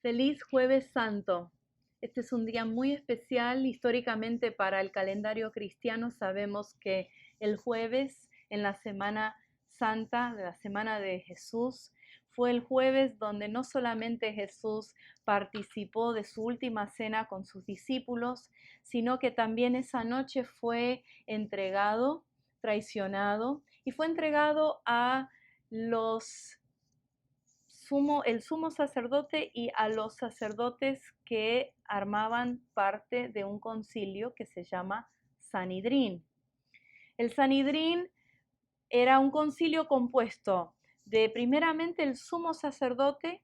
Feliz Jueves Santo. Este es un día muy especial históricamente para el calendario cristiano. Sabemos que el jueves en la Semana Santa, de la Semana de Jesús, fue el jueves donde no solamente Jesús participó de su última cena con sus discípulos, sino que también esa noche fue entregado, traicionado y fue entregado a el sumo sacerdote y a los sacerdotes que armaban parte de un concilio que se llama Sanedrín. El Sanedrín era un concilio compuesto de primeramente el sumo sacerdote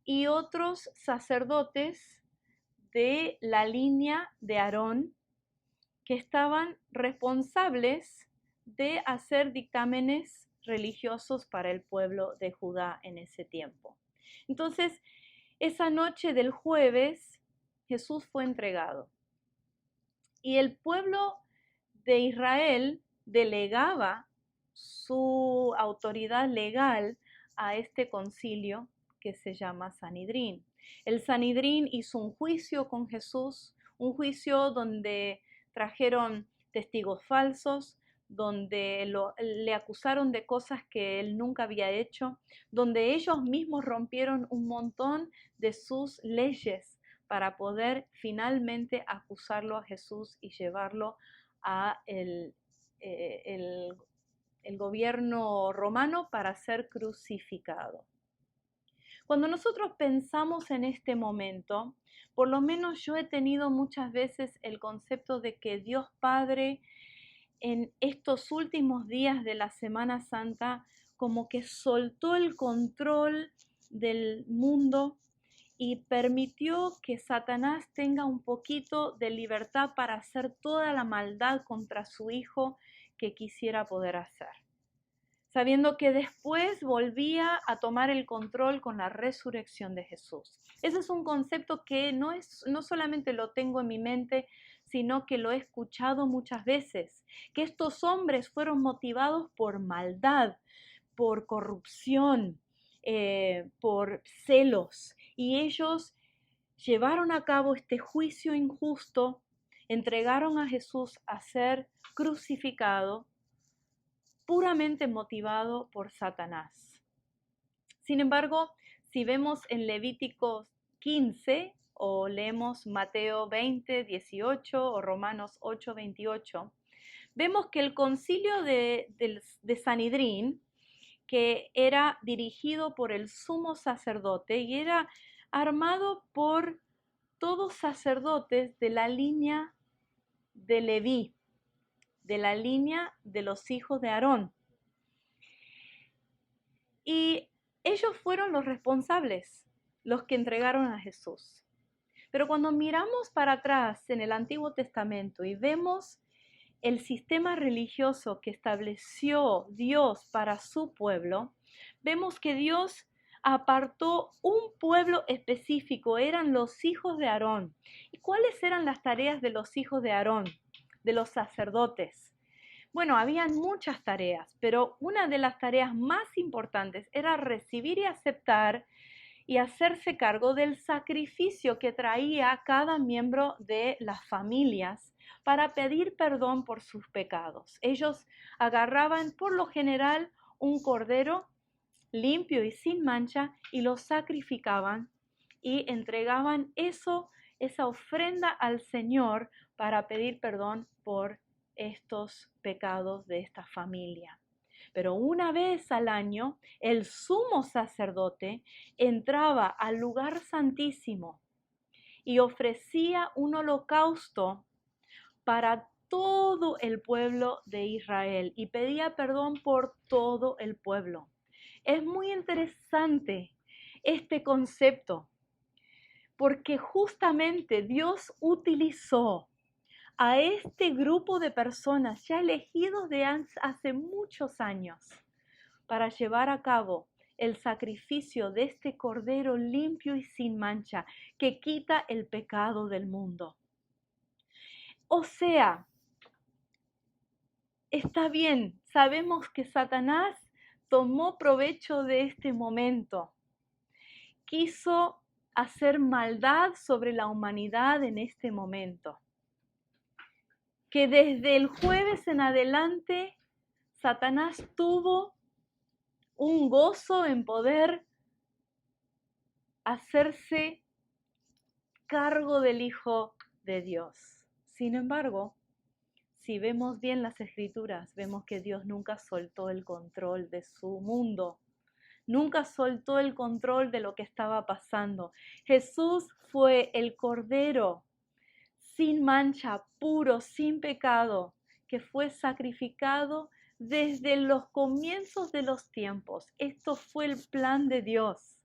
y otros sacerdotes de la línea de Aarón que estaban responsables de hacer dictámenes religiosos para el pueblo de Judá en ese tiempo. Entonces, esa noche del jueves, Jesús fue entregado y el pueblo de Israel delegaba su autoridad legal a este concilio que se llama Sanedrín. El Sanedrín hizo un juicio con Jesús, un juicio donde trajeron testigos falsos, donde le acusaron de cosas que él nunca había hecho, donde ellos mismos rompieron un montón de sus leyes para poder finalmente acusarlo a Jesús y llevarlo a el gobierno romano para ser crucificado. Cuando nosotros pensamos en este momento, por lo menos yo he tenido muchas veces el concepto de que Dios Padre en estos últimos días de la Semana Santa como que soltó el control del mundo y permitió que Satanás tenga un poquito de libertad para hacer toda la maldad contra su hijo que quisiera poder hacer, sabiendo que después volvía a tomar el control con la resurrección de Jesús. Ese es un concepto que no solamente lo tengo en mi mente, sino que lo he escuchado muchas veces, que estos hombres fueron motivados por maldad, por corrupción, por celos, y ellos llevaron a cabo este juicio injusto, entregaron a Jesús a ser crucificado, puramente motivado por Satanás. Sin embargo, si vemos en Levítico 15 o leemos Mateo 20, 18 o Romanos 8, 28, vemos que el concilio de Sanedrín, que era dirigido por el sumo sacerdote y era armado por todos sacerdotes de la línea de Leví, de la línea de los hijos de Aarón. Y ellos fueron los responsables, los que entregaron a Jesús. Pero cuando miramos para atrás en el Antiguo Testamento y vemos el sistema religioso que estableció Dios para su pueblo, vemos que Dios apartó un pueblo específico, eran los hijos de Aarón. ¿Y cuáles eran las tareas de los hijos de Aarón, de los sacerdotes? Bueno, habían muchas tareas, pero una de las tareas más importantes era recibir y aceptar y hacerse cargo del sacrificio que traía cada miembro de las familias para pedir perdón por sus pecados. Ellos agarraban por lo general un cordero limpio y sin mancha y lo sacrificaban y entregaban esa ofrenda al Señor para pedir perdón por estos pecados de esta familia. Pero una vez al año, el sumo sacerdote entraba al lugar santísimo y ofrecía un holocausto para todo el pueblo de Israel y pedía perdón por todo el pueblo. Es muy interesante este concepto, porque justamente Dios utilizó a este grupo de personas ya elegidos de hace muchos años para llevar a cabo el sacrificio de este cordero limpio y sin mancha que quita el pecado del mundo. O sea, está bien, sabemos que Satanás tomó provecho de este momento, quiso hacer maldad sobre la humanidad en este momento. Que desde el jueves en adelante, Satanás tuvo un gozo en poder hacerse cargo del Hijo de Dios. Sin embargo, si vemos bien las Escrituras, vemos que Dios nunca soltó el control de su mundo. Nunca soltó el control de lo que estaba pasando. Jesús fue el Cordero sin mancha, puro, sin pecado, que fue sacrificado desde los comienzos de los tiempos. Esto fue el plan de Dios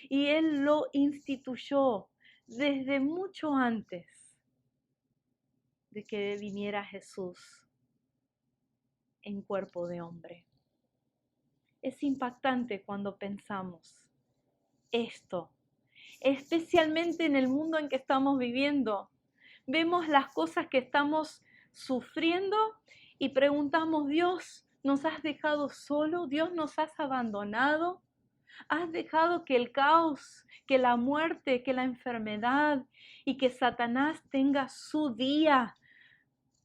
y Él lo instituyó desde mucho antes de que viniera Jesús en cuerpo de hombre. Es impactante cuando pensamos esto, especialmente en el mundo en que estamos viviendo. Vemos las cosas que estamos sufriendo y preguntamos, Dios, ¿nos has dejado solo? ¿Dios nos has abandonado? ¿Has dejado que el caos, que la muerte, que la enfermedad y que Satanás tenga su día,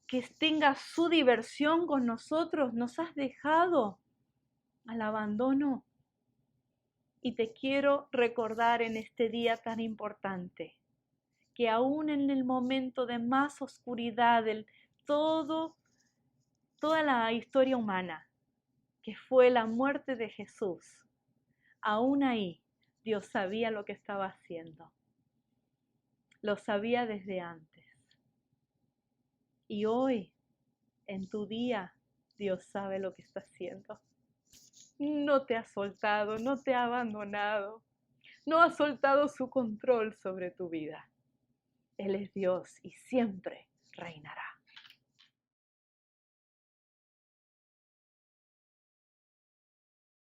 que tenga su diversión con nosotros? ¿Nos has dejado al abandono? Y te quiero recordar en este día tan importante que aún en el momento de más oscuridad de toda la historia humana, que fue la muerte de Jesús, aún ahí Dios sabía lo que estaba haciendo. Lo sabía desde antes. Y hoy, en tu día, Dios sabe lo que está haciendo. No te ha soltado, no te ha abandonado, no ha soltado su control sobre tu vida. Él es Dios y siempre reinará.